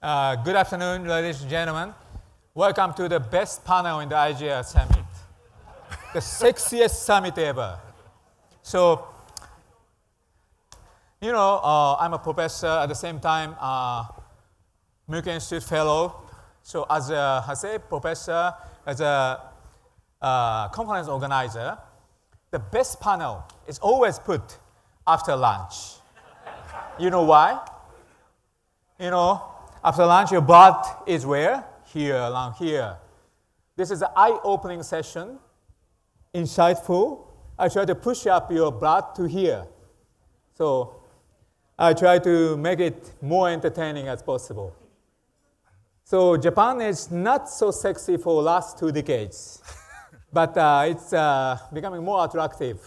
Good afternoon, ladies and gentlemen. Welcome to the best panel in the ASEAN Summit, the sexiest summit ever. So, I'm a professor at the same time, Mekong Institute Fellow. So, as a professor, as a conference organizer, the best panel is always put after lunch. You know why? After lunch, your blood is where? Here, around here. This is an eye-opening session, insightful. I try to push up your blood to here. So I try to make it more entertaining as possible. So Japan is not so sexy for the last 2 decades, but it's becoming more attractive.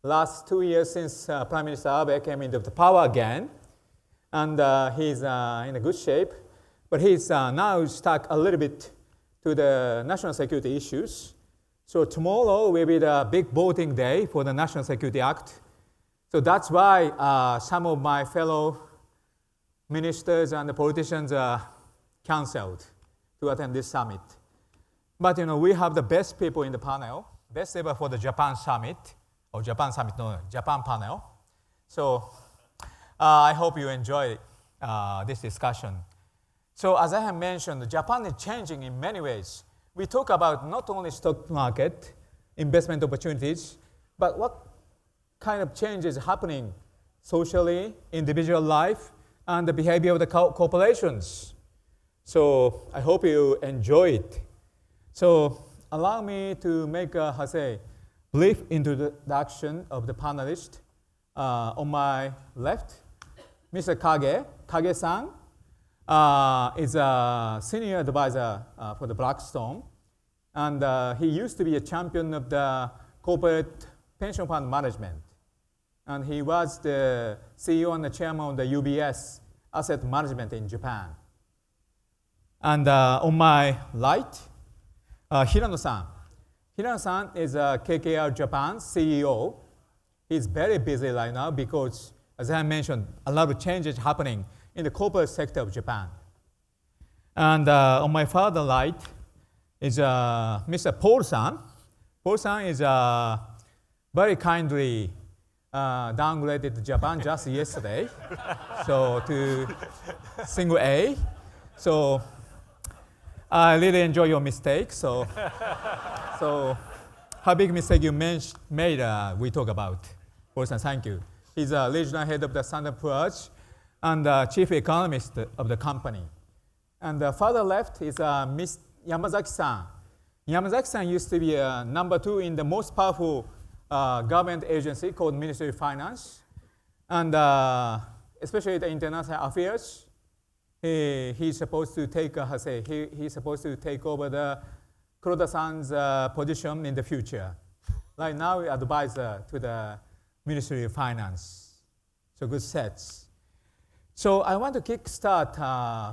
Last 2 years since Prime Minister Abe came into the power again, and he's in a good shape, but he's now stuck a little bit to the national security issues. So tomorrow will be the big voting day for the National Security Act. So that's why some of my fellow ministers and the politicians are canceled to attend this summit. But we have the best people in the panel, best ever for the Japan summit, or Japan summit, no, Japan panel. So I hope you enjoy this discussion. So as I have mentioned, Japan is changing in many ways. We talk about not only stock market, investment opportunities, but what kind of change is happening socially, individual life, and the behavior of the corporations. So I hope you enjoy it. So allow me to make a brief introduction of the panelists. On my left, Mr. Kage-san is a senior advisor for the Blackstone, and he used to be a champion of the corporate pension fund management. And he was the CEO and the chairman of the UBS Asset Management in Japan. And on my right, Hirano-san. Hirano-san is KKR Japan CEO. He's very busy right now because, as I mentioned, a lot of changes happening in the corporate sector of Japan. And on my further right is Mr. Paul-san. Paul-san is very kindly downgraded Japan just yesterday, so to single A. So I really enjoy your mistake. So how big mistake you made, we talk about. Paul-san, thank you. He's a regional head of the Standard & Poor's and chief economist of the company. And further left is Miss Yamazaki-san. Yamazaki-san used to be number 2 in the most powerful government agency called Ministry of Finance. And especially the international affairs, he's supposed to take, he's supposed to take over the Kuroda-san's position in the future. Right now, advisor to the Ministry of Finance. So good sets. So I want to kickstart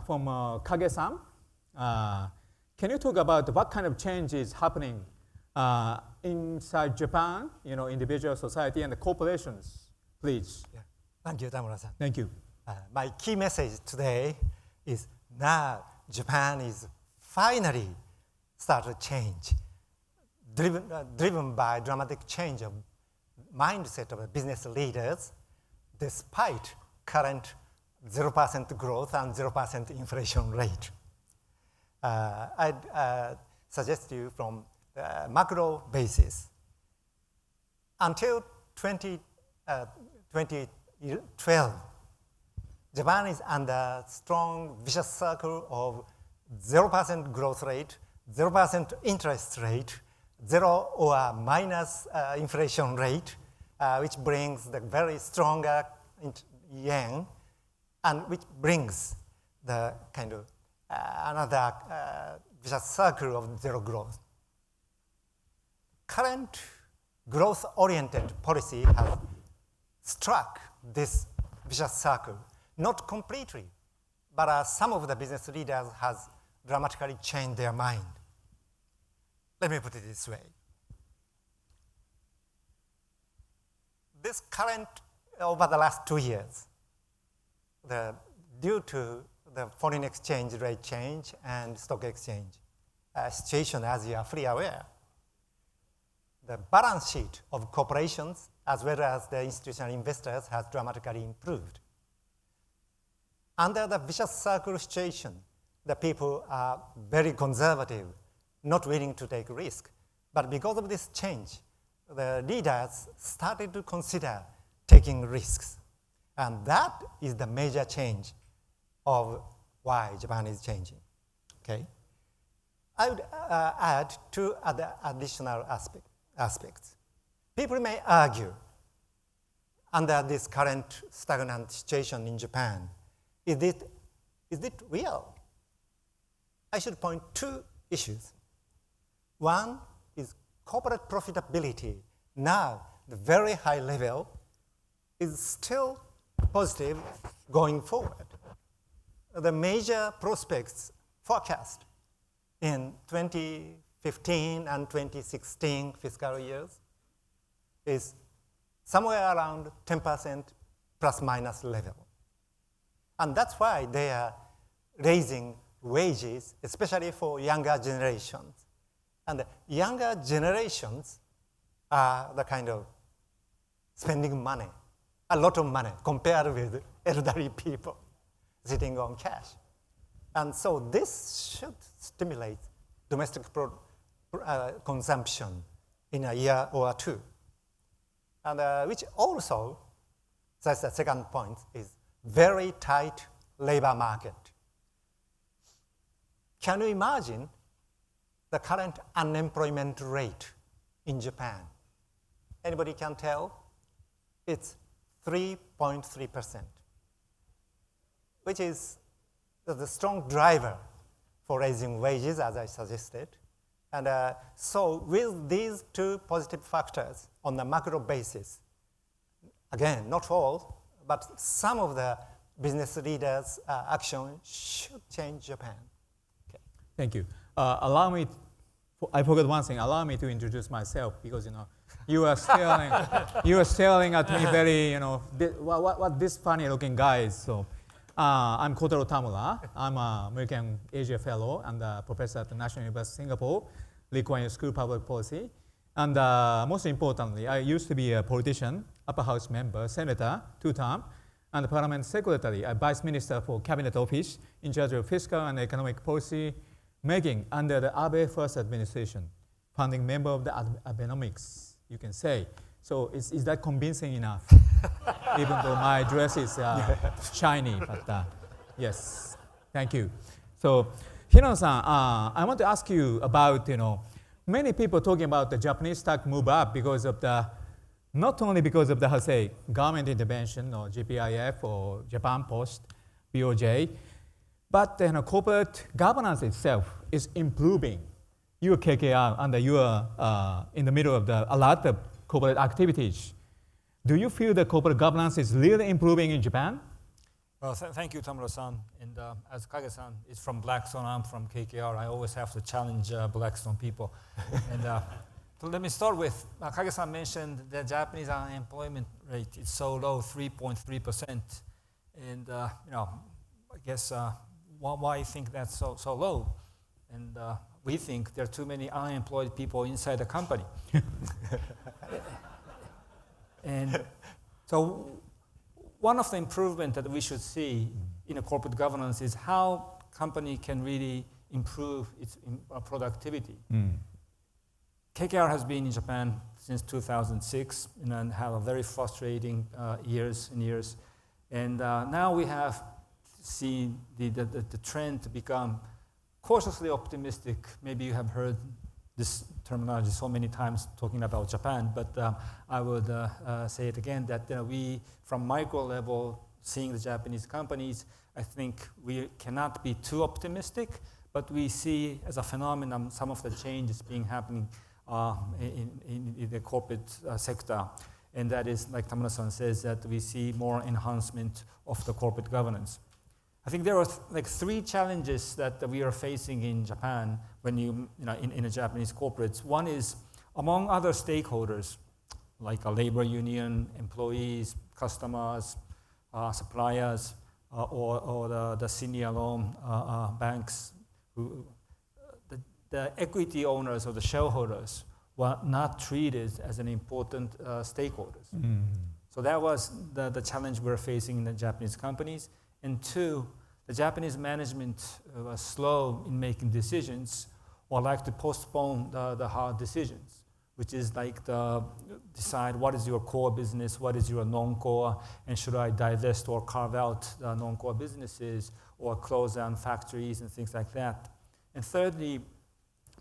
from Kage-san. Can you talk about what kind of change is happening inside Japan, individual society and the corporations, please? Yeah. Thank you, Tamura-san. Thank you. My key message today is now Japan is finally started to change, driven by dramatic change of mindset of business leaders, despite current 0% growth and 0% inflation rate. I'd suggest you from the macro basis. Until 2012, Japan is under strong vicious circle of 0% growth rate, 0% interest rate, 0 or minus inflation rate, which brings the very stronger yen, and which brings the kind of another vicious circle of zero growth. Current growth-oriented policy has struck this vicious circle, not completely, but some of the business leaders has dramatically changed their mind. Let me put it this way. This current, over the last 2 years, due to the foreign exchange rate change and stock exchange situation, as you are fully aware. The balance sheet of corporations as well as the institutional investors has dramatically improved. Under the vicious circle situation, the people are very conservative, not willing to take risk. But because of this change, the leaders started to consider taking risks. And that is the major change of why Japan is changing. Okay? I would add two other additional aspects. People may argue, under this current stagnant situation in Japan, is it real? I should point two issues. One is corporate profitability. Now, the very high level is still positive going forward. The major prospects forecast in 2015 and 2016 fiscal years is somewhere around 10% plus minus level. And that's why they are raising wages, especially for younger generations. And the younger generations are the kind of spending money, a lot of money compared with elderly people sitting on cash. And so this should stimulate domestic consumption in a year or two. And which also, that's the second point, is very tight labor market. Can you imagine the current unemployment rate in Japan? Anybody can tell? It's 3.3%, which is the strong driver for raising wages, as I suggested. And so with these two positive factors on the macro basis, again, not all, but some of the business leaders' action should change Japan. Okay. Thank you. Allow me, I forgot one thing. Allow me to introduce myself because you are staring at me very what this funny-looking guy is. So I'm Kotaro Tamura. I'm an American Asia Fellow and a professor at the National University of Singapore, Lee Kuan Yew School of Public Policy. And most importantly, I used to be a politician, upper house member, senator, 2-term, and parliament secretary, a vice minister for cabinet office in charge of fiscal and economic policy making under the Abe first administration, founding member of the Abenomics, you can say. So is that convincing enough? Even though my dress is shiny, but yes, thank you. So Hirano-san, I want to ask you about, many people talking about the Japanese stock move up because of not only because of the, government intervention or GPIF or Japan Post, BOJ, but corporate governance itself is improving. You are KKR and you are in the middle of a lot of corporate activities. Do you feel the corporate governance is really improving in Japan? Well, thank you, Tamura-san. And as Kage-san is from Blackstone, I'm from KKR. I always have to challenge Blackstone people. And so let me start with, Kage-san mentioned the Japanese unemployment rate is so low, 3.3%. And I guess why you think that's so low? And we think there are too many unemployed people inside the company. And so one of the improvements that we should see in a corporate governance is how company can really improve its productivity. KKR has been in Japan since 2006 and have a very frustrating years. And now we have seen the trend to become cautiously optimistic. Maybe you have heard this terminology so many times talking about Japan, but I would say it again that we, from micro level, seeing the Japanese companies, I think we cannot be too optimistic, but we see as a phenomenon some of the changes being happening in the corporate sector. And that is, like Tamura-san says, that we see more enhancement of the corporate governance. I think there are three challenges that we are facing in Japan when in a Japanese corporates. One is among other stakeholders, like a labor union, employees, customers, suppliers, or the senior loan banks, the equity owners or the shareholders were not treated as an important stakeholders. So that was the challenge we're facing in the Japanese companies. And two, the Japanese management was slow in making decisions or like to postpone the hard decisions, which is like decide what is your core business, what is your non-core, and should I divest or carve out the non-core businesses or close down factories and things like that. And thirdly,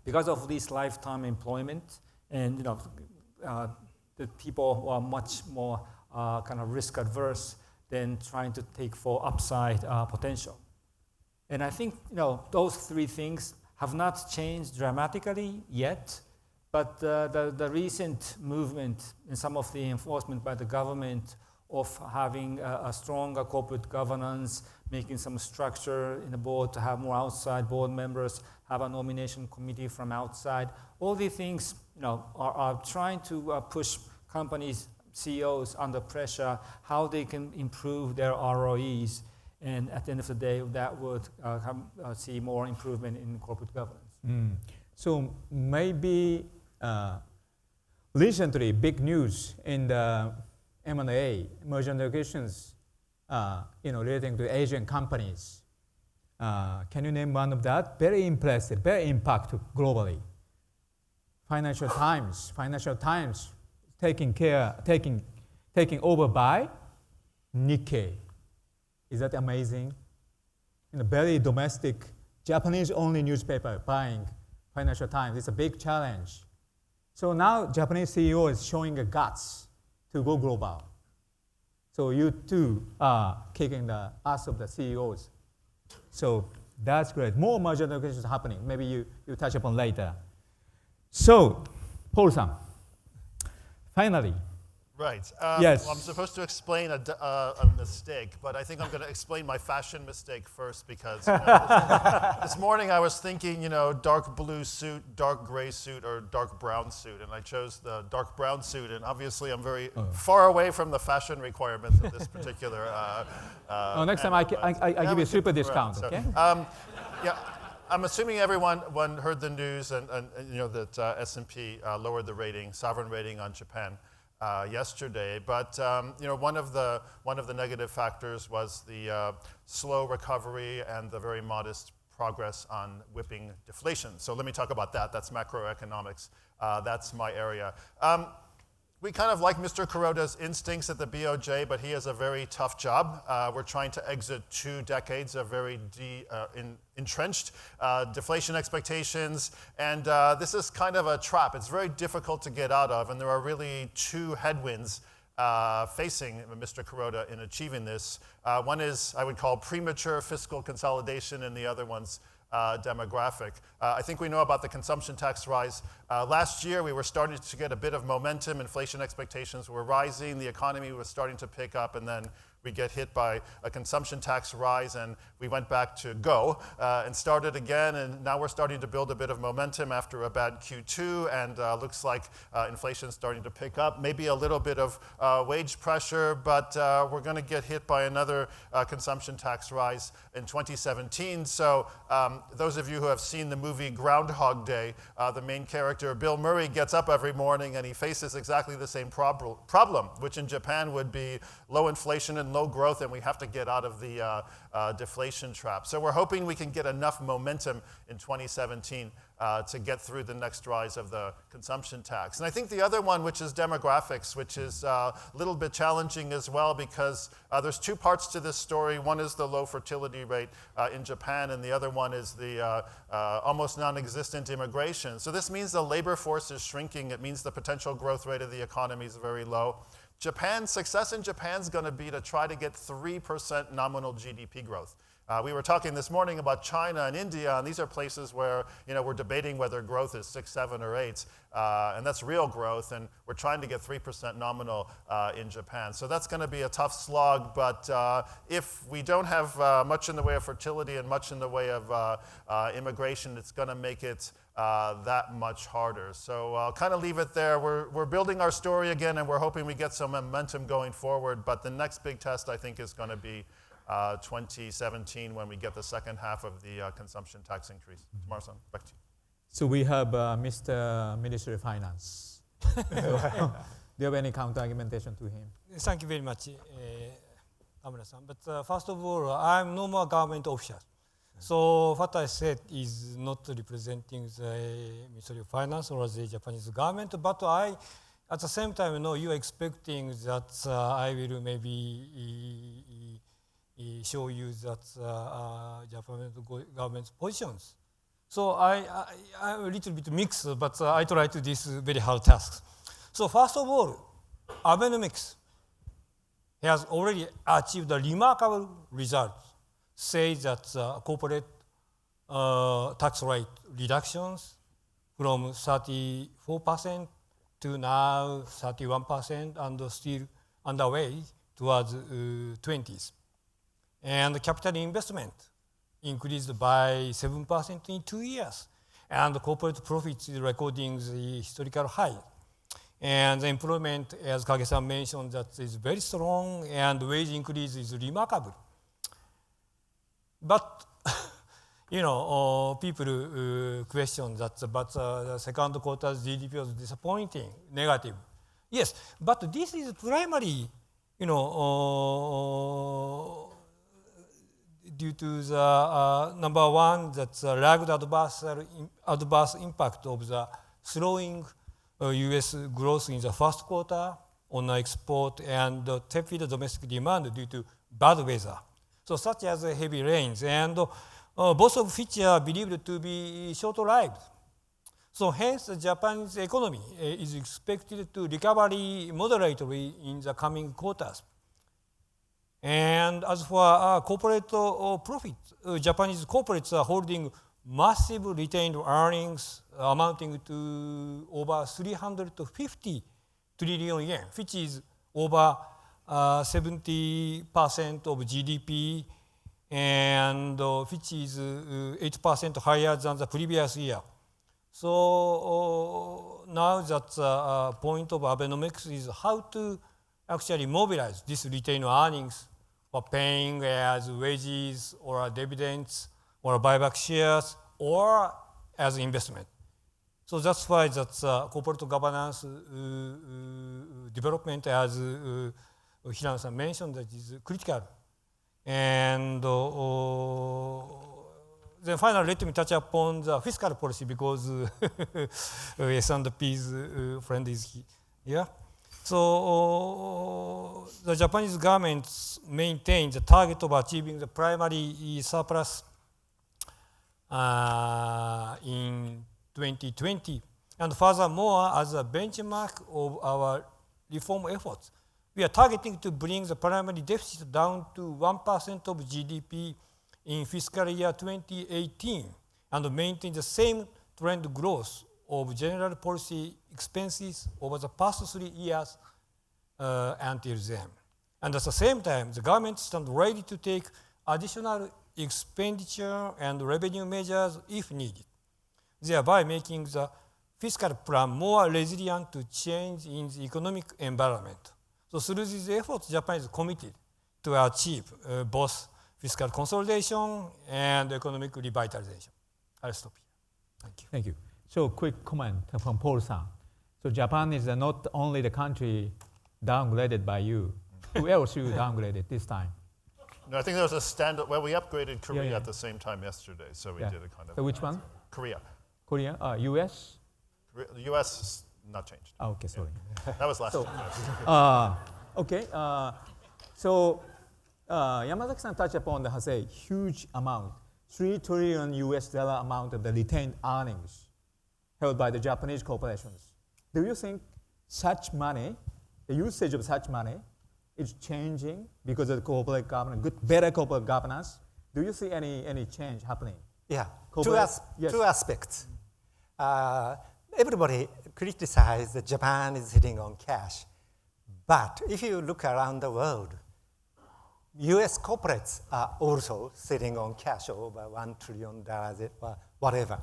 because of this lifetime employment and the people who are much more kind of risk adverse than trying to take for upside potential. And I think those three things have not changed dramatically yet, but the recent movement in some of the enforcement by the government of having a stronger corporate governance, making some structure in the board to have more outside board members, have a nomination committee from outside, all these things are trying to push companies, CEOs under pressure, how they can improve their ROEs, and at the end of the day, that would see more improvement in corporate governance. So maybe recently, big news in the M&A, merger negotiations, relating to Asian companies. Can you name one of that? Very impressive, very impactful globally. Financial Times taking over by Nikkei. Is that amazing? Very domestic, Japanese-only newspaper buying Financial Times. It's a big challenge. So now Japanese CEO is showing the guts to go global. So you too are kicking the ass of the CEOs. So that's great. More merger negotiations happening. Maybe you touch upon later. So, Paul-san, finally. Right. Yes. Well, I'm supposed to explain a mistake, but I think I'm going to explain my fashion mistake first because this morning I was thinking, dark blue suit, dark gray suit, or dark brown suit, and I chose the dark brown suit, and obviously I'm very far away from the fashion requirements of this particular. Next time I give you a super discount. So, okay. I'm assuming everyone heard the news and that S&P lowered the rating, sovereign rating on Japan. Yesterday, but one of the negative factors was the slow recovery and the very modest progress on whipping deflation. So let me talk about that. That's macroeconomics. That's my area. We kind of like Mr. Kuroda's instincts at the BOJ, but he has a very tough job. We're trying to exit 2 decades of very entrenched deflation expectations, and this is kind of a trap. It's very difficult to get out of, and there are really 2 headwinds facing Mr. Kuroda in achieving this. One is, I would call, premature fiscal consolidation, and the other one's demographic. I think we know about the consumption tax rise. Last year, we were starting to get a bit of momentum. Inflation expectations were rising. The economy was starting to pick up, and then we get hit by a consumption tax rise, and we went back to go and started again, and now we're starting to build a bit of momentum after a bad Q2, and looks like inflation's starting to pick up. Maybe a little bit of wage pressure, but we're going to get hit by another consumption tax rise in 2017. So those of you who have seen the movie Groundhog Day, the main character, Bill Murray, gets up every morning and he faces exactly the same problem, which in Japan would be low inflation and low growth, and we have to get out of the deflation trap. So we're hoping we can get enough momentum in 2017 to get through the next rise of the consumption tax. And I think the other one, which is demographics, which is a little bit challenging as well, because there's 2 parts to this story. One is the low fertility rate in Japan, and the other one is the almost non-existent immigration. So this means the labor force is shrinking. It means the potential growth rate of the economy is very low. Success in Japan is going to be to try to get 3% nominal GDP growth. We were talking this morning about China and India, and these are places where we're debating whether growth is 6, 7, or 8, and that's real growth, and we're trying to get 3% nominal in Japan. So that's going to be a tough slog, but if we don't have much in the way of fertility and much in the way of immigration, it's going to make it that much harder. So I'll kind of leave it there. We're building our story again, and we're hoping we get some momentum going forward, but the next big test, I think, is going to be 2017 when we get the second half of the consumption tax increase. Tamara-san, back to you. So we have Mr. Minister of Finance. So, do you have any counter-argumentation to him? Thank you very much, Tamura-san. But first of all, I'm no more government official. So what I said is not representing the Ministry of Finance or the Japanese government, but I, at the same time, you are expecting that I will maybe show you that Japanese government's positions. So I'm a little bit mixed, but I try to do this very hard task. So first of all, Abenomics has already achieved a remarkable result. Say that corporate tax rate reductions from 34% to now 31% and still underway towards 20s. And capital investment increased by 7% in 2 years. And corporate profits is recording the historical high. And the employment, as Kage-san mentioned, that is very strong and wage increase is remarkable. But, people question that, but the second quarter's GDP was disappointing, negative. Yes, but this is primarily, due to the number one, that's a lagged adverse impact of the slowing U.S. growth in the first quarter on export and tepid domestic demand due to bad weather. So such as heavy rains, and both of which are believed to be short-lived. So hence, the Japanese economy is expected to recover moderately in the coming quarters. And as for corporate profit, Japanese corporates are holding massive retained earnings amounting to over 350 trillion yen, which is over 70% of GDP, and which is 8% higher than the previous year. So now that point of Abenomics is how to actually mobilize this retained earnings for paying as wages or dividends or buyback shares or as investment. So that's why that's corporate governance development, as Hirano-san mentioned, that is critical. And then finally, let me touch upon the fiscal policy because S&P's friend is here. So the Japanese government maintains the target of achieving the primary surplus in 2020. And furthermore, as a benchmark of our reform efforts, we are targeting to bring the primary deficit down to 1% of GDP in fiscal year 2018 and maintain the same trend growth of general policy expenses over the past 3 years until then. And at the same time, the government stands ready to take additional expenditure and revenue measures if needed, thereby making the fiscal plan more resilient to change in the economic environment. So through these efforts, Japan is committed to achieve both fiscal consolidation and economic revitalization. I'll stop here. Thank you. Thank you. So quick comment from Paul-san. So Japan is not only the country downgraded by you. Who else you downgraded this time? No, I think there was a standard. Well, we upgraded Korea yeah. at the same time yesterday, so we did a kind of. So which one? Korea. Korea? US? The US is not changed. Oh, okay, sorry. Yeah. That was last time. Okay. So Yamazaki-san touched upon the huge amount, $3 trillion amount of the retained earnings held by the Japanese corporations. Do you think such money, the usage of such money, is changing because of the corporate governance, better corporate governance? Do you see any change happening? Yeah, Yes. two aspects. Everybody criticizes that Japan is sitting on cash. But if you look around the world, US corporates are also sitting on cash over $1 trillion, whatever.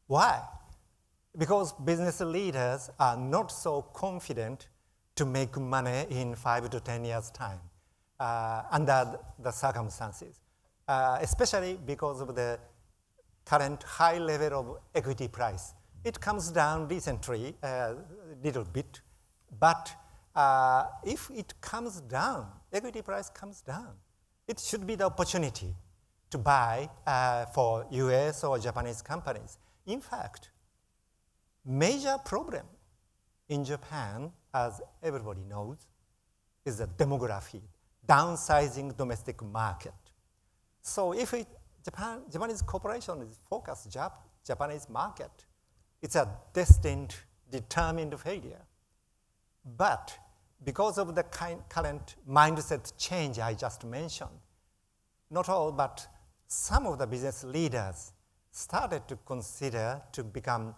Why? Because business leaders are not so confident to make money in 5 to 10 years' time. under the circumstances, especially because of the current high level of equity price. It comes down recently a little bit, but if it comes down, equity price comes down, it should be the opportunity to buy for US or Japanese companies. In fact, major problem in Japan, as everybody knows, is the demography, downsizing domestic market. So if Japanese corporation is focused Japanese market, it's a destined, determined failure. But because of the current mindset change I just mentioned, not all, but some of the business leaders started to consider to become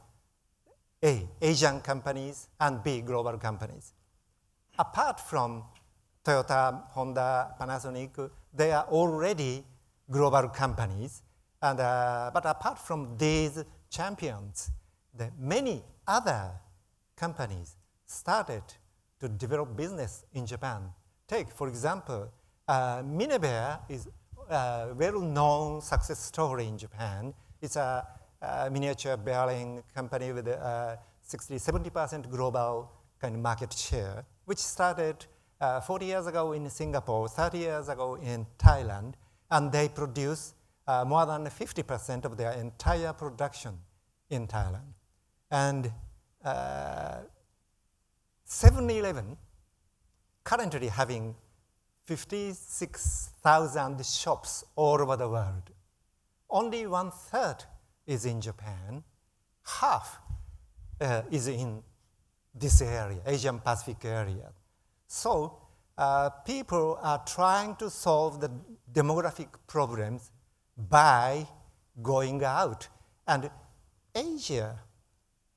A, Asian companies, and B, global companies. Apart from Toyota, Honda, Panasonic, they are already global companies. And, but apart from these champions, many other companies started to develop business in Japan. Take, for example, Minebear is a well-known success story in Japan. It's a miniature bearing company with 60-70% global kind of market share, which started 40 years ago in Singapore, 30 years ago in Thailand, and they produce more than 50% of their entire production in Thailand. And 7-Eleven currently having 56,000 shops all over the world. Only 1/3 is in Japan, half is in this area, Asian Pacific area. So people are trying to solve the demographic problems by going out. And Asia,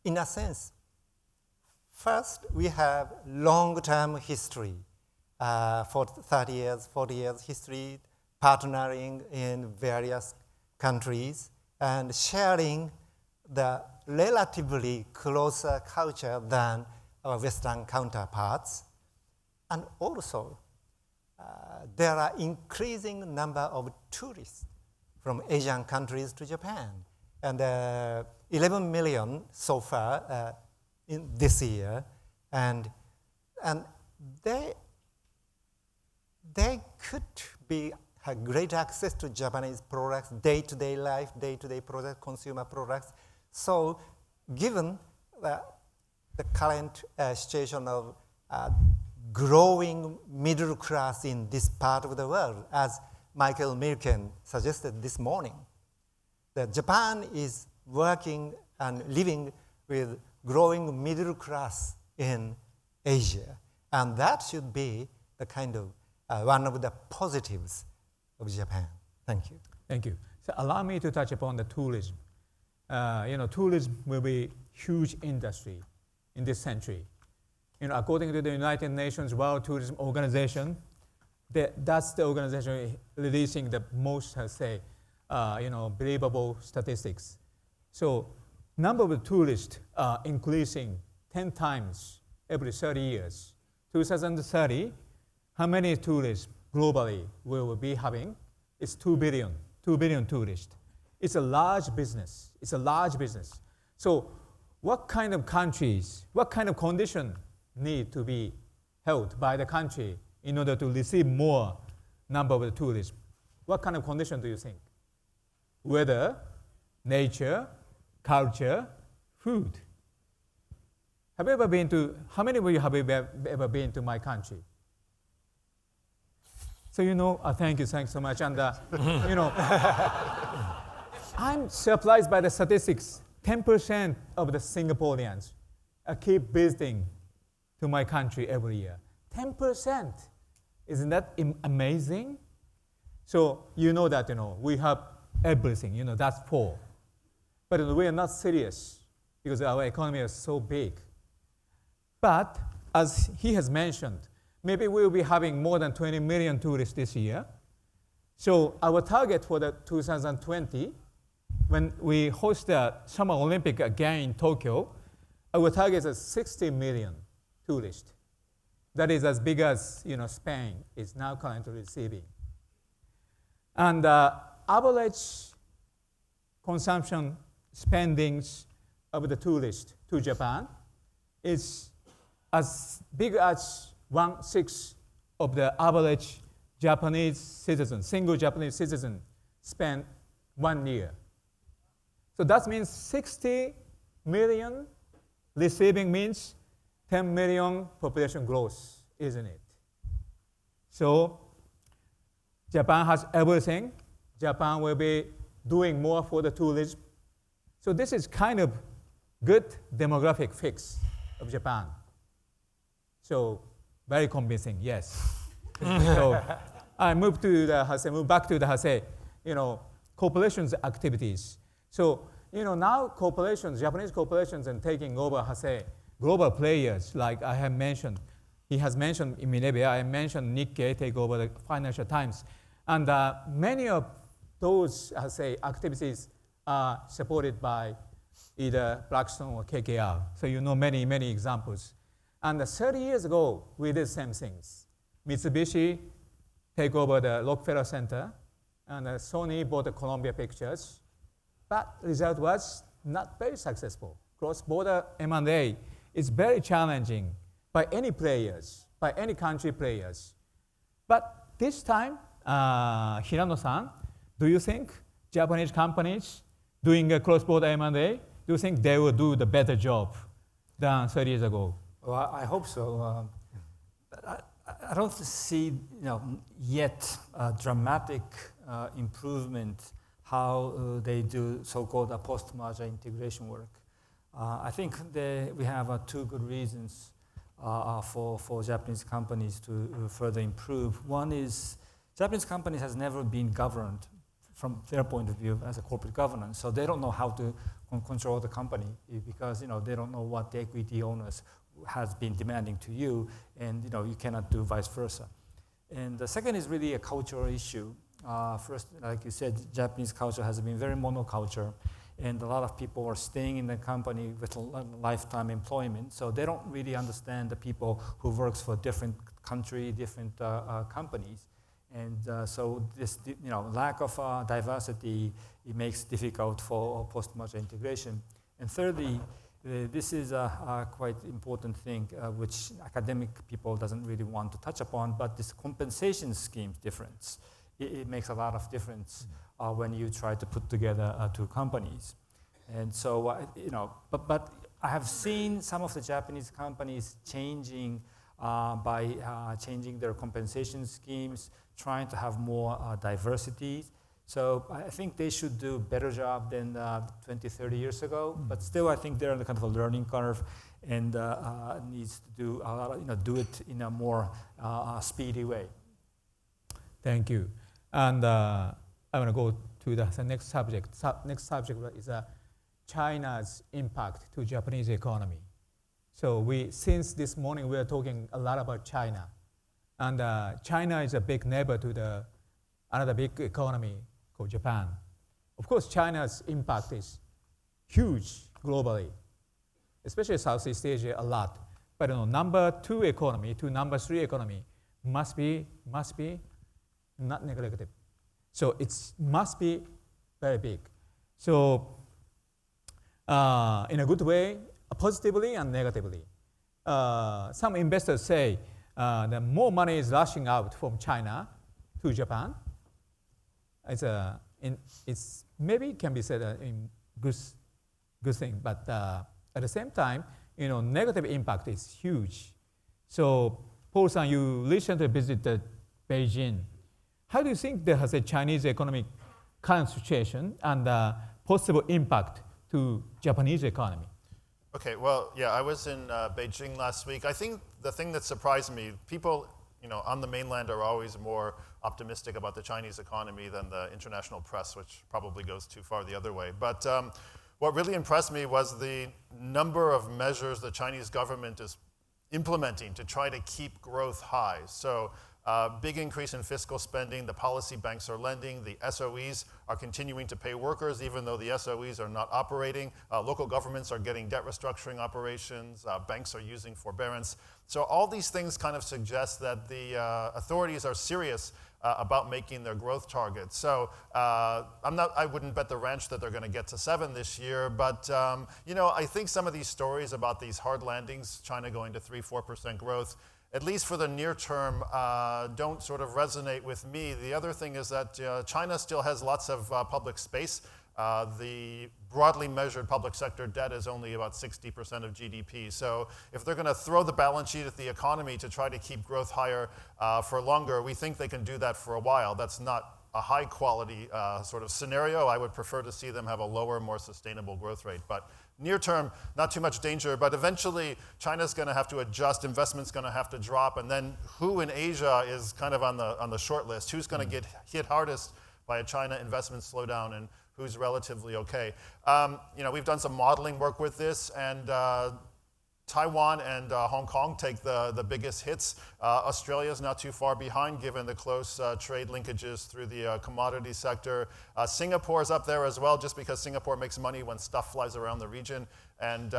in a sense, first we have long-term history, for 30 years, 40 years history, partnering in various countries and sharing the relatively closer culture than our Western counterparts. And also, there are increasing number of tourists from Asian countries to Japan. And 11 million so far in this year. And they could have great access to Japanese products, day-to-day life, day-to-day products, consumer products. So given the current situation of growing middle class in this part of the world, as Michael Milken suggested this morning, that Japan is working and living with growing middle class in Asia. And that should be the kind of one of the positives of Japan. Thank you. Thank you. So allow me to touch upon the tourism. Tourism will be huge industry in this century. According to the United Nations World Tourism Organization, that's the organization releasing the most, believable statistics. So number of tourists are increasing 10 times every 30 years. 2030, how many tourists globally will we be having? It's 2 billion tourists. It's a large business. So what kind of countries, what kind of condition need to be held by the country in order to receive more number of tourists? What kind of condition do you think? Weather, nature, culture, food. Have you ever been to, how many of you have ever been to my country? So thank you so much. And I'm surprised by the statistics. 10% of the Singaporeans keep visiting to my country every year. 10%. Isn't that amazing? So that we have everything. That's poor. But we are not serious because our economy is so big. But as he has mentioned, maybe we will be having more than 20 million tourists this year. So our target for the 2020, when we host the Summer Olympic again in Tokyo, our target is 60 million tourists. that is as big as Spain is now currently receiving. And average consumption spendings of the tourists to Japan is as big as 1/6 of the average Japanese citizen, single Japanese citizen, spend 1 year. So that means 60 million receiving means 10 million population growth, isn't it? So Japan has everything. Japan will be doing more for the tourism. So this is kind of good demographic fix of Japan. So very convincing, yes. So I move back to the Hase, corporations activities. So now corporations, Japanese corporations, and taking over Hase, global players like I have mentioned. He has mentioned in Minebea, I mentioned Nikkei take over the Financial Times, and many of those activities are supported by either Blackstone or KKR. So many, many examples. And 30 years ago, we did the same things. Mitsubishi take over the Rockefeller Center, and Sony bought the Columbia Pictures. But result was not very successful. Cross-border M&A is very challenging by any players, by any country players. But this time, Hirano-san, do you think Japanese companies doing a cross-border M&A, do you think they will do the better job than 30 years ago? Well, I hope so. I don't see yet a dramatic improvement how they do so-called post-merger integration work. I think we have 2 good reasons for Japanese companies to further improve. One is Japanese companies has never been governed from their point of view as a corporate governance, so they don't know how to control the company because they don't know what the equity owners has been demanding to you, and you cannot do vice versa. And the second is really a cultural issue. First, like you said, Japanese culture has been very monoculture, and a lot of people are staying in the company with lifetime employment, so they don't really understand the people who works for different country, different companies. And so this lack of diversity, it makes it difficult for post-merger integration. And thirdly, this is a quite important thing which academic people doesn't really want to touch upon, but this compensation scheme difference. It makes a lot of difference when you try to put together 2 companies. And so, but I have seen some of the Japanese companies changing by changing their compensation schemes, trying to have more diversity. So I think they should do a better job than 20, 30 years ago. But still, I think they're on the kind of a learning curve and needs to do a lot, do it in a more speedy way. Thank you. And I want to go to the next subject. Next subject is China's impact to Japanese economy. So since this morning, we are talking a lot about China. And China is a big neighbor to another big economy called Japan. Of course, China's impact is huge globally, especially Southeast Asia a lot. But number 2 economy to number 3 economy must be not negative. So it must be very big. So in a good way, positively and negatively. Some investors say that more money is rushing out from China to Japan. It's maybe can be said in good thing, but at the same time, negative impact is huge. So, Paul-san, you recently visited Beijing. How do you think there has a Chinese economic current situation and possible impact to Japanese economy? Okay, well, yeah, I was in Beijing last week. I think the thing that surprised me, people on the mainland are always more optimistic about the Chinese economy than the international press, which probably goes too far the other way. But what really impressed me was the number of measures the Chinese government is implementing to try to keep growth high. So Big increase in fiscal spending. The policy banks are lending. The SOEs are continuing to pay workers even though the SOEs are not operating. Local governments are getting debt restructuring operations. Banks are using forbearance. So all these things kind of suggest that the authorities are serious about making their growth targets. So I wouldn't bet the ranch that they're going to get to 7 this year, but I think some of these stories about these hard landings, China going to 3-4% growth, at least for the near term, don't sort of resonate with me. The other thing is that China still has lots of public space. The broadly measured public sector debt is only about 60% of GDP. So if they're going to throw the balance sheet at the economy to try to keep growth higher for longer, we think they can do that for a while. That's not a high quality sort of scenario. I would prefer to see them have a lower, more sustainable growth rate. But near term, not too much danger, but eventually China's going to have to adjust, investment's going to have to drop, and then who in Asia is kind of on the short list? Who's going to get hit hardest by a China investment slowdown, and who's relatively okay? We've done some modeling work with this, and Taiwan and Hong Kong take the biggest hits. Australia is not too far behind given the close trade linkages through the commodity sector. Singapore's up there as well just because Singapore makes money when stuff flies around the region. And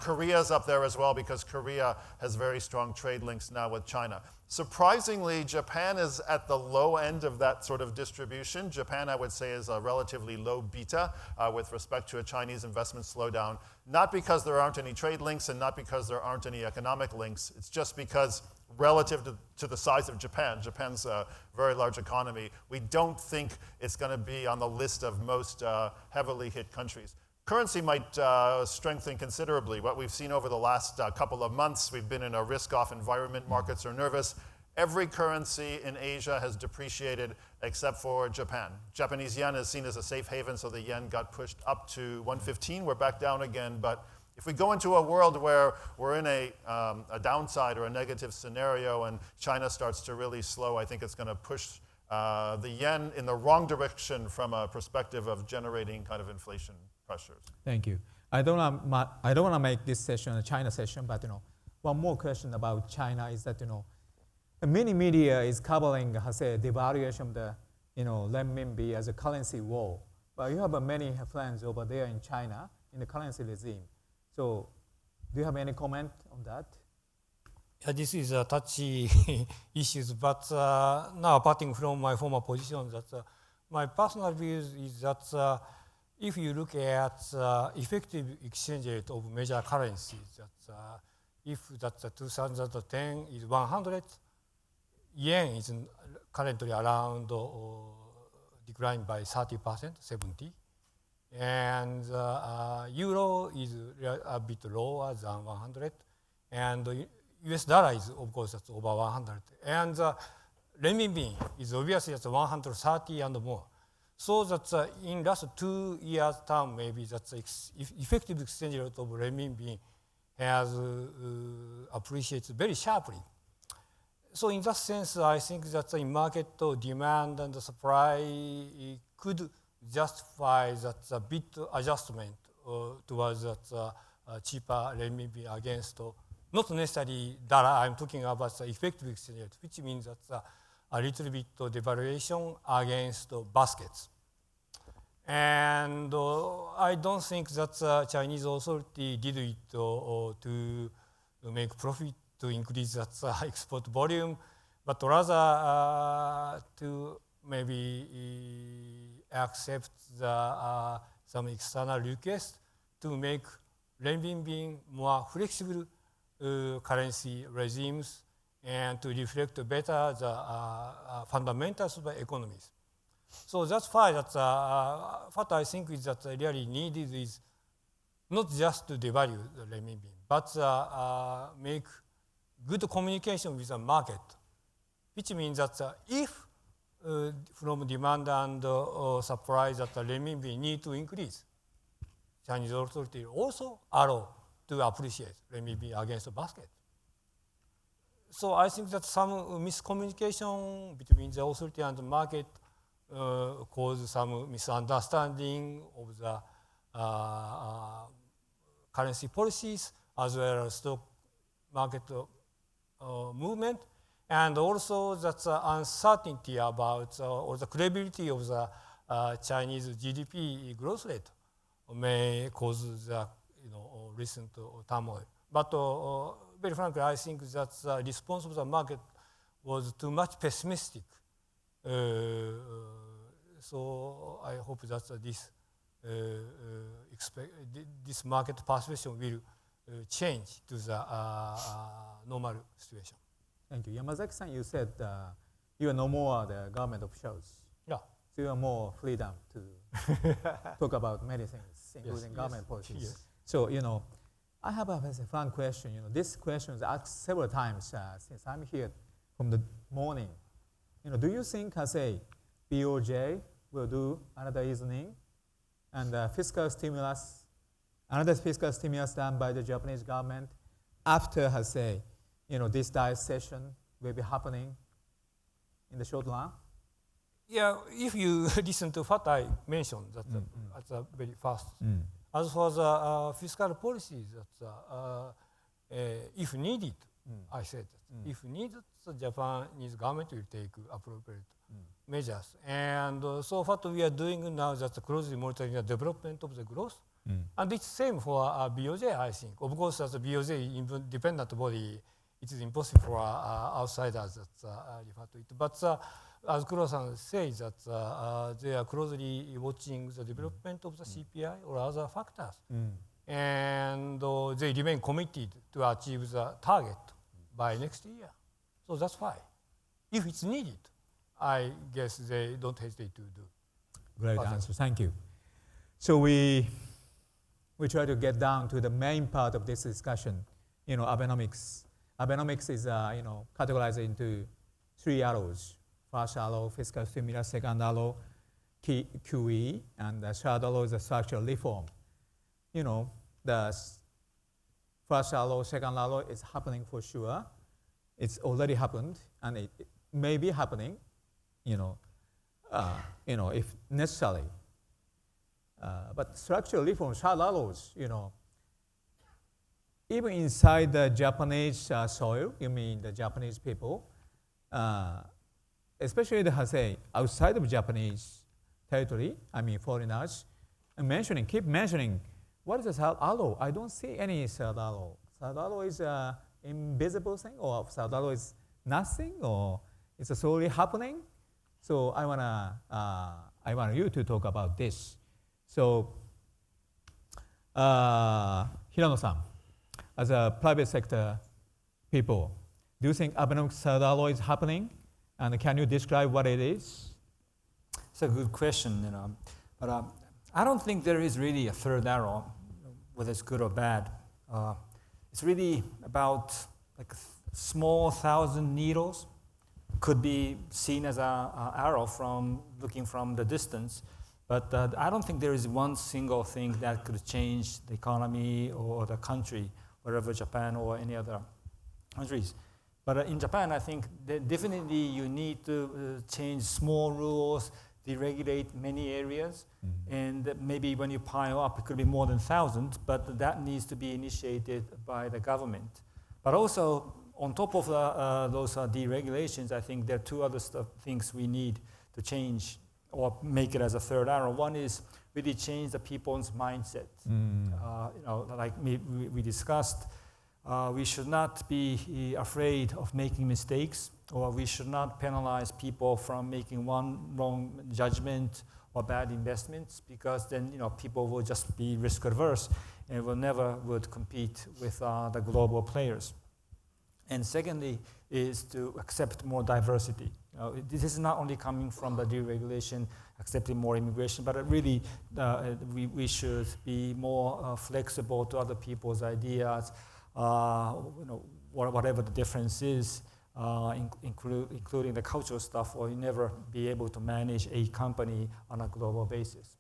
Korea's up there as well because Korea has very strong trade links now with China. Surprisingly, Japan is at the low end of that sort of distribution. Japan, I would say, is a relatively low beta with respect to a Chinese investment slowdown. Not because there aren't any trade links and not because there aren't any economic links. It's just because relative to the size of Japan, Japan's a very large economy, we don't think it's going to be on the list of most heavily hit countries. Currency might strengthen considerably. What we've seen over the last couple of months, we've been in a risk-off environment. Markets are nervous. Every currency in Asia has depreciated except for Japan. Japanese yen is seen as a safe haven, so the yen got pushed up to 115. We're back down again. But if we go into a world where we're in a downside or a negative scenario and China starts to really slow, I think it's going to push the yen in the wrong direction from a perspective of generating kind of inflation pressures. Thank you. I don't want to make this session a China session, but one more question about China is that the many media is covering devaluation of the renminbi as a currency war. But you have many friends over there in China in the currency regime. So do you have any comment on that? Yeah, this is a touchy issues, but now apart from my former position, that my personal view is that if you look at effective exchange rate of major currencies, that if that 2010 is 100, yen is currently around declined by 30%, 70, and euro is a bit lower than 100, and US dollar is of course that's over 100, and renminbi is obviously at 130 and more. So that in last 2 years time, maybe that effective exchange rate of renminbi has appreciated very sharply. So in that sense, I think that in market demand and the supply could justify that a bit adjustment towards that cheaper renminbi against not necessarily dollar. I'm talking about the effective exchange rate, which means that a little bit devaluation against baskets. And I don't think that Chinese authority did it to make profit, to increase that export volume, but rather to maybe accept some external request to make renminbi more flexible currency regimes and to reflect better the fundamentals of the economies. So that's why that what I think is that really needed is not just to devalue the renminbi, but make good communication with the market, which means that if from demand and supply that the renminbi need to increase, Chinese authority also allow to appreciate renminbi against the basket. So I think that some miscommunication between the authority and the market cause some misunderstanding of the currency policies as well as stock market movement. And also that's uncertainty about or the credibility of the Chinese GDP growth rate may cause the recent turmoil. But very frankly, I think that the response of the market was too much pessimistic. So I hope that this market perception will change to the normal situation. Thank you. Yamazaki-san, you said you are no more the government officials. Yeah. So you have more freedom to talk about many things, including government policies. Yes. So, I have a fun question. This question is asked several times since I'm here from the morning. Do you think, BOJ will do another easing and another fiscal stimulus done by the Japanese government after, this diet session will be happening in the short run? Yeah, if you listen to what I mentioned at the very first, as for the fiscal policies, if needed, I said that if needed, the Japanese government will take appropriate measures. And so what we are doing now is closely monitoring the development of the growth. And it's same for BOJ, I think. Of course, as a BOJ independent body, it is impossible for outsiders that refer to it. But as Kuro-san says, that they are closely watching the development of the CPI or other factors. And they remain committed to achieve the target by next year. So that's why. If it's needed, I guess they don't hesitate to do. Great answer. Thank you. So we try to get down to the main part of this discussion, Abenomics. Abenomics is, categorized into 3 arrows. First arrow, fiscal stimulus. Second arrow, QE. And the third arrow is the structural reform. The first arrow, second arrow is happening for sure. It's already happened, and it may be happening, if necessary. But structural reform, third arrows, even inside the Japanese soil, you mean the Japanese people, especially outside of Japanese territory, foreigners, keep mentioning, what is the third arrow? I don't see any third arrow. Third arrow is an invisible thing, or third arrow is nothing, or it's slowly happening. So I want you to talk about this. So, Hirano-san, as a private sector people, do you think Abenomics third arrow is happening? And can you describe what it is? It's a good question, but I don't think there is really a third arrow, whether it's good or bad. It's really about small 1,000 needles could be seen as an arrow looking from the distance. But I don't think there is one single thing that could change the economy or the country, wherever Japan or any other countries. But in Japan, I think that definitely you need to change small rules, deregulate many areas, and maybe when you pile up, it could be more than 1,000, but that needs to be initiated by the government. But also, on top of those deregulations, I think there are 2 other things we need to change or make it as a third arrow. One is really change the people's mindset. Like we discussed, we should not be afraid of making mistakes, or we should not penalize people from making one wrong judgment or bad investments, because then people will just be risk averse and will never compete with the global players. And secondly is to accept more diversity. This is not only coming from the deregulation, accepting more immigration, but really we should be more flexible to other people's ideas, whatever the difference is, including the cultural stuff, or you never be able to manage a company on a global basis.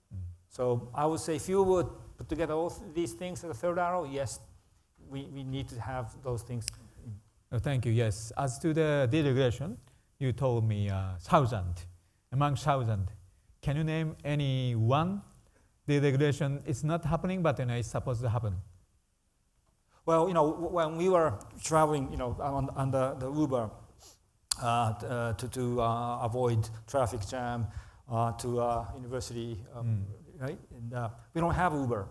So I would say if you would put together all these things as a third arrow, yes, we need to have those things. Thank you, yes. As to the deregulation, you told me 1,000, among 1,000. Can you name any one deregulation? It's not happening, but it's supposed to happen. Well, when we were traveling, on the Uber, avoid traffic jam to university, right? And we don't have Uber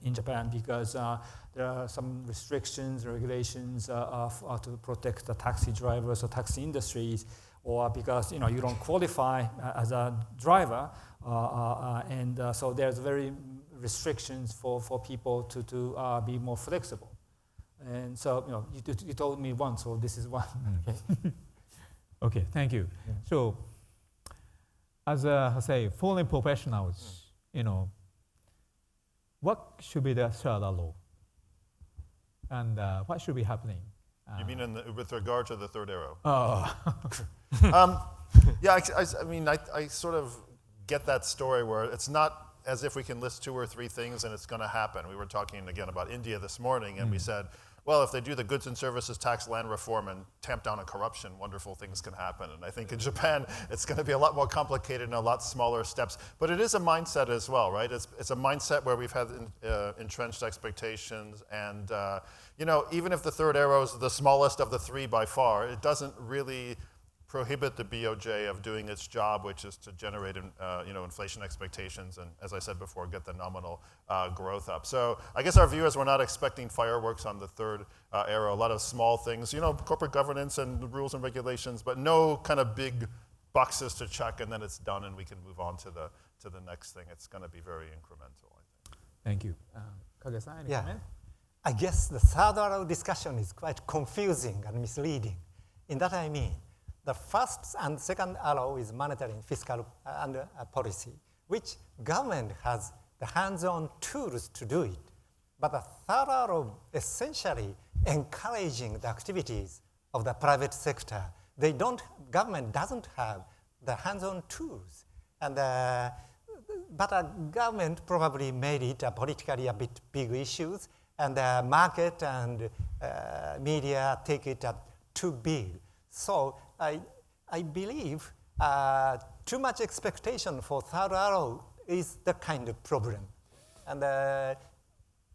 in Japan because there are some restrictions, regulations to protect the taxi drivers or taxi industries, or because you don't qualify as a driver, and so there's very restrictions for people to be more flexible. And so you told me one, so this is one. Okay. Okay, thank you. Yeah. So, as foreign professionals, what should be the third law, and what should be happening? You mean with regard to the third arrow? Oh. Yeah, I mean, I sort of get that story where it's not as if we can list 2 or 3 things and it's going to happen. We were talking again about India this morning, and we said, well, if they do the goods and services tax, land reform, and tamp down on corruption, wonderful things can happen. And I think in Japan, it's going to be a lot more complicated and a lot smaller steps. But it is a mindset as well, right? It's a mindset where we've had entrenched expectations. And even if the third arrow is the smallest of the 3 by far, it doesn't really prohibit the BOJ of doing its job, which is to generate inflation expectations and, as I said before, get the nominal growth up. So I guess our view is we're not expecting fireworks on the third arrow. A lot of small things, corporate governance and rules and regulations, but no kind of big boxes to check and then it's done and we can move on to the next thing. It's going to be very incremental, I think. Thank you. Kage-san, any comment? I guess the third arrow discussion is quite confusing and misleading. In that I mean, the first and second arrow is monetary and fiscal and policy, which government has the hands-on tools to do it. But the third arrow essentially encouraging the activities of the private sector. Government doesn't have the hands-on tools. And, but a government probably made it politically a bit big issues, and the market and media take it too big. So I believe too much expectation for third arrow is the kind of problem. And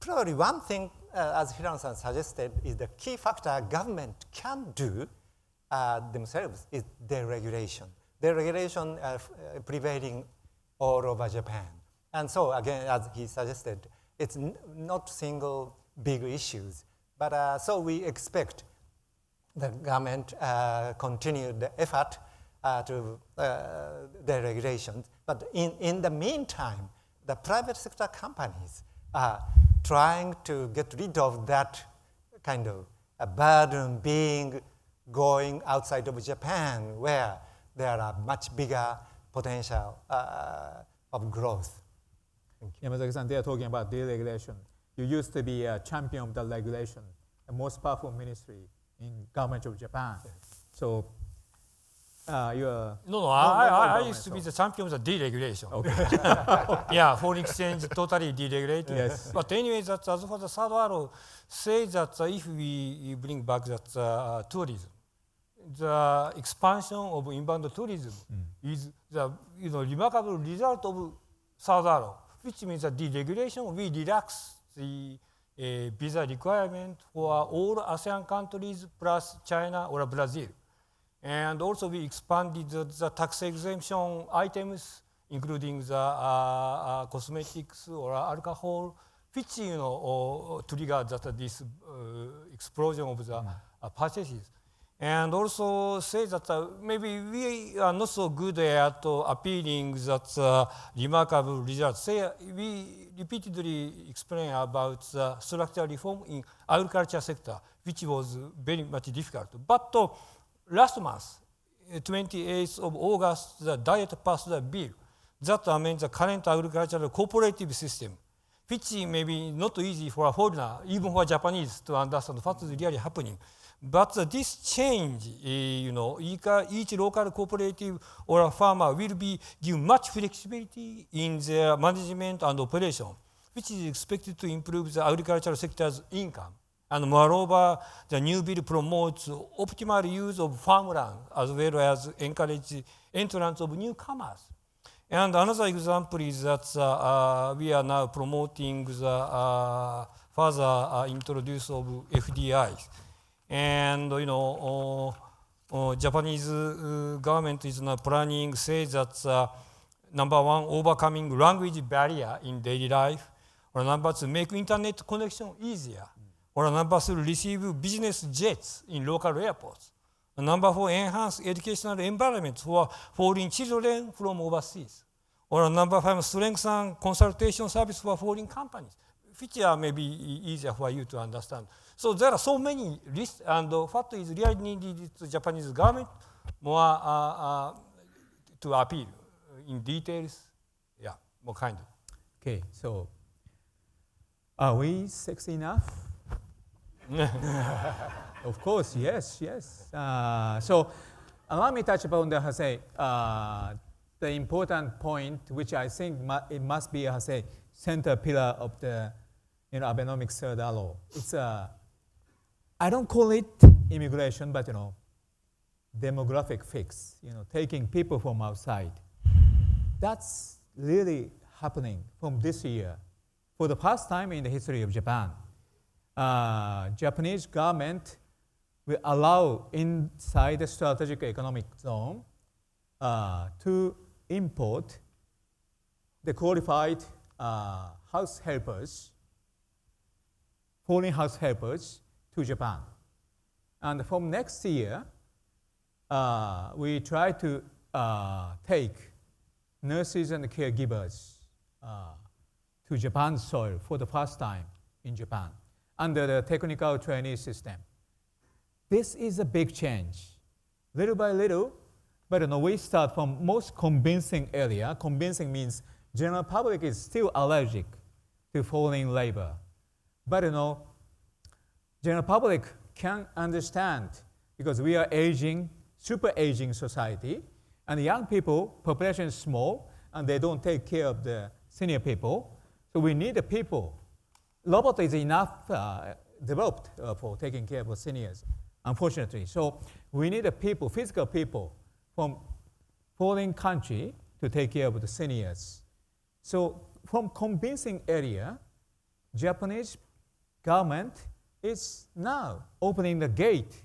probably one thing, as Hirano-san suggested, is the key factor government can do themselves is deregulation. Deregulation prevailing all over Japan. And so again, as he suggested, it's not single big issues. But so we expect the government continued the effort to deregulation. But in the meantime, the private sector companies are trying to get rid of that kind of a burden going outside of Japan, where there are much bigger potential of growth. Yamazaki-san, they are talking about deregulation. You used to be a champion of the regulation, the most powerful ministry in government of Japan. So you're... No, I used to be the champion of the deregulation. Okay. Yeah, foreign exchange totally deregulated. Yes. But anyway, that as for the third arrow, say that if we bring back that tourism, the expansion of inbound tourism is the remarkable result of third arrow, which means that deregulation, we relax the visa requirement for all ASEAN countries plus China or Brazil. And also we expanded the tax exemption items, including the cosmetics or alcohol, which triggered this explosion of the purchases. And also say that maybe we are not so good at appealing that remarkable results. Say we repeatedly explain about the structural reform in agriculture sector, which was very much difficult. But last month, 28th of August, the Diet passed a bill that amends the current agricultural cooperative system, which may be not easy for a foreigner, even for Japanese, to understand what is really happening. But this change, each local cooperative or a farmer will give much flexibility in their management and operation, which is expected to improve the agricultural sector's income. And moreover, the new bill promotes optimal use of farmland as well as encourage entrance of newcomers. And another example is that we are now promoting the further introduce of FDIs. And Japanese government is now planning say that number one, overcoming language barrier in daily life, or number two, make internet connection easier, or number three, receive business jets in local airports. Number four, enhance educational environment for foreign children from overseas. Or number five, strengthen consultation service for foreign companies, which may be easier for you to understand. So there are so many lists, and what is really needed to Japanese government more to appeal in details, yeah, more kind of. Okay, so are we sexy enough? Of course, yes, yes. So allow me to touch upon the important point, which I think it must be a center pillar of the Abenomics third law. It's I don't call it immigration, but demographic fix. Taking people from outside. That's really happening from this year. For the first time in the history of Japan, Japanese government will allow inside the strategic economic zone to import the qualified house helpers, foreign house helpers to Japan. And from next year, we try to take nurses and caregivers to Japan's soil for the first time in Japan under the technical trainee system. This is a big change. Little by little, but we start from most convincing area. Convincing means general public is still allergic to foreign labor. But general public can understand because we are aging, super aging society, and young people, population is small, and they don't take care of the senior people. So we need the people. Robot is enough developed for taking care of the seniors, unfortunately. So we need the people, physical people from foreign country to take care of the seniors. So from convincing area, Japanese government is now opening the gate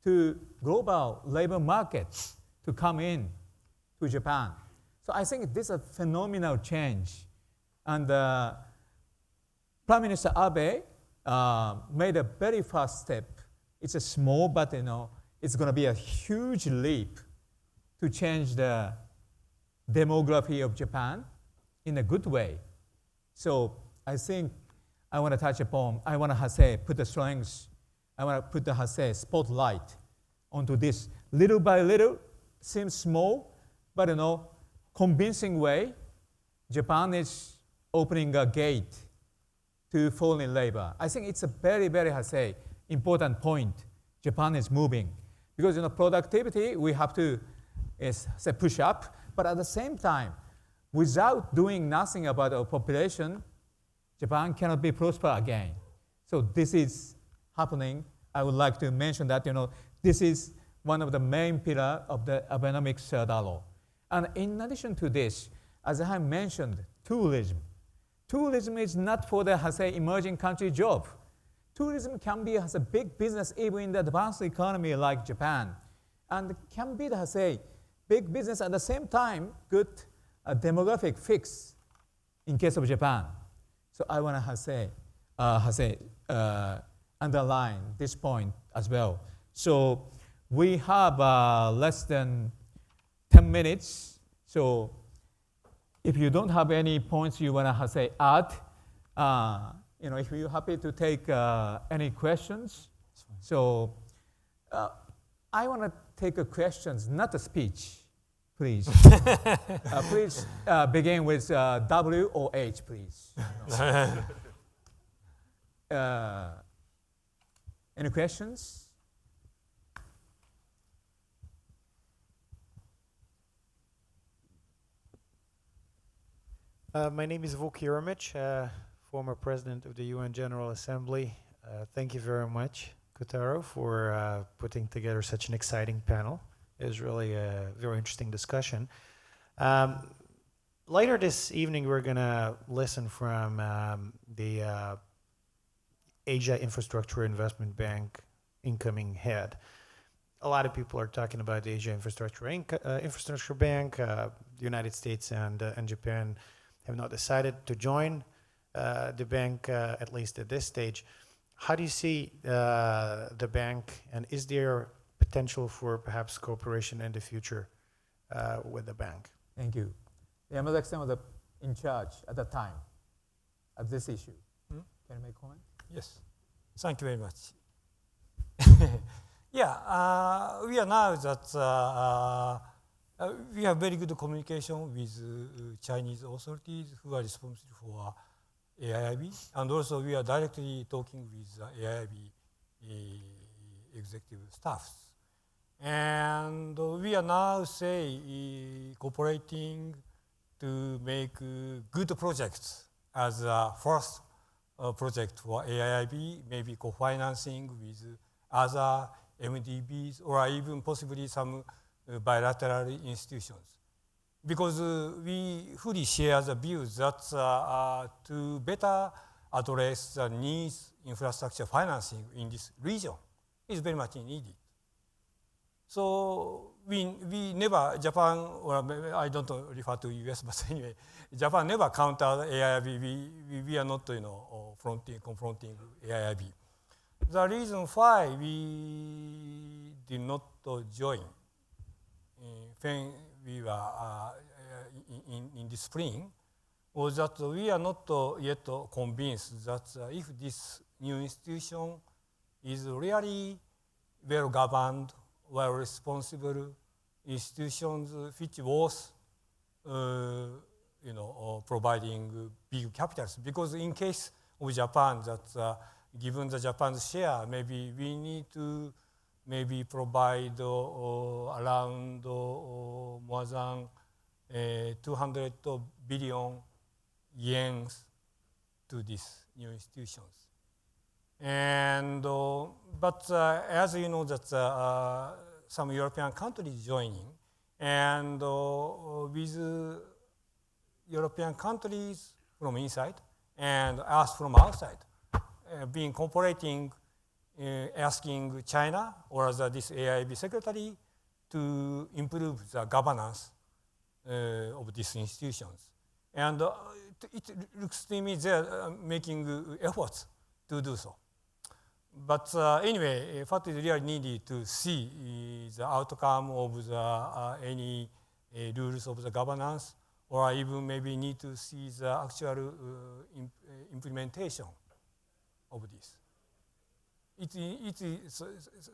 to global labor markets to come in to Japan. So I think this is a phenomenal change. And Prime Minister Abe made a very fast step. It's a small, but it's going to be a huge leap to change the demography of Japan in a good way. So I think I want to touch upon, I want to put the strengths, I want to put the spotlight onto this. Little by little, seems small, but convincing way, Japan is opening a gate to foreign labor. I think it's a very, very important point. Japan is moving because productivity we have to push up, but at the same time, without doing nothing about our population, Japan cannot be prosper again. So this is happening. I would like to mention that this is one of the main pillars of the Abenomics third law. And in addition to this, as I have mentioned, tourism. Tourism is not for the emerging country job. Tourism can be a big business even in the advanced economy like Japan, and can be the big business at the same time good demographic fix in case of Japan. So I want to underline this point as well. So we have less than 10 minutes. So if you don't have any points you want to add, if you're happy to take any questions. So I want to take questions, not a speech, please. Please begin with W or H, please. Any questions? My name is Vuk Jeremic, former president of the UN General Assembly. Thank you very much, Kotaro, for putting together such an exciting panel. It was really a very interesting discussion. Later this evening, we're going to listen from the Asia Infrastructure Investment Bank incoming head. a lot of people are talking about the Asia Infrastructure Bank. The United States and Japan have not decided to join the bank, at least at this stage. How do you see the bank, and is there potential for perhaps cooperation in the future with the bank? Thank you. Yamazaki-san was in charge at the time of this issue. Can you make a comment? Yes. Thank you very much. Yeah, we are now that we have very good communication with Chinese authorities who are responsible for AIIB, and also we are directly talking with AIIB executive staffs. And we are now, cooperating to make good projects as a first project for AIIB, maybe co-financing with other MDBs or even possibly some bilateral institutions. Because we fully share the view that to better address the needs infrastructure financing in this region is very much needed. So we never, Japan, or I don't refer to US, but anyway, Japan never countered AIIB. We are not, confronting AIIB. The reason why we did not join when we were in the spring was that we are not yet convinced that if this new institution is really well governed, well responsible institutions which was providing big capitals. Because in case of Japan, that given the Japan's share, maybe we need to provide around more than 200 billion yen to these new institutions. And but as you know that some European countries joining, and with European countries from inside and us from outside, being cooperating, asking China or this AIIB secretary to improve the governance of these institutions. And it looks to me they're making efforts to do so. But anyway, what is really needed to see is the outcome of the any rules of the governance, or even maybe need to see the actual implementation of this.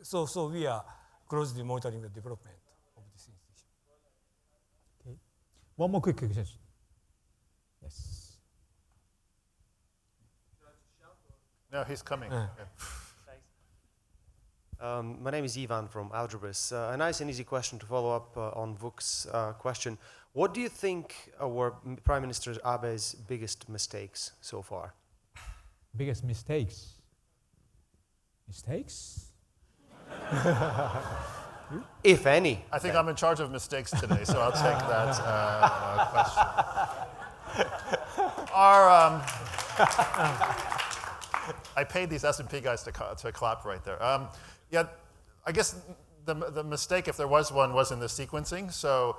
So we are closely monitoring the development of this institution. Okay. One more quick question. Yes. No, he's coming. My name is Ivan from Algebris. A nice and easy question to follow up on Vuk's question. What do you think were Prime Minister Abe's biggest mistakes so far? Biggest mistakes? Mistakes? If any. I think I'm in charge of mistakes today, so I'll take that question. I paid these S&P guys to clap right there. Yeah, I guess the mistake, if there was one, was in the sequencing. So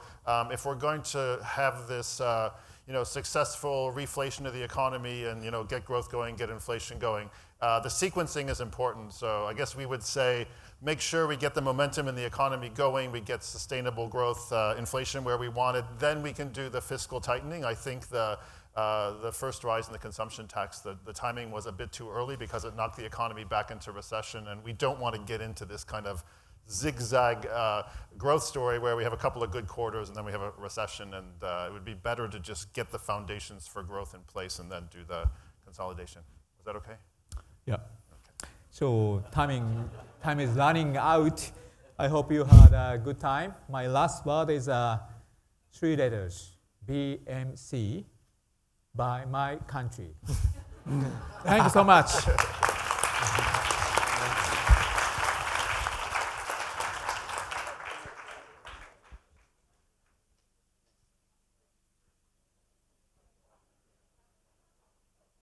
if we're going to have this successful reflation of the economy and get growth going, get inflation going, the sequencing is important. So I guess we would say make sure we get the momentum in the economy going, we get sustainable growth, inflation where we want it, then we can do the fiscal tightening. I think the first rise in the consumption tax, the timing was a bit too early because it knocked the economy back into recession, and we don't want to get into this kind of zigzag growth story where we have a couple of good quarters and then we have a recession, and it would be better to just get the foundations for growth in place and then do the consolidation. Is that okay? Yeah. Okay. So time is running out. I hope you had a good time. My last word is 3 letters, BMC, by my country. Thank you so much.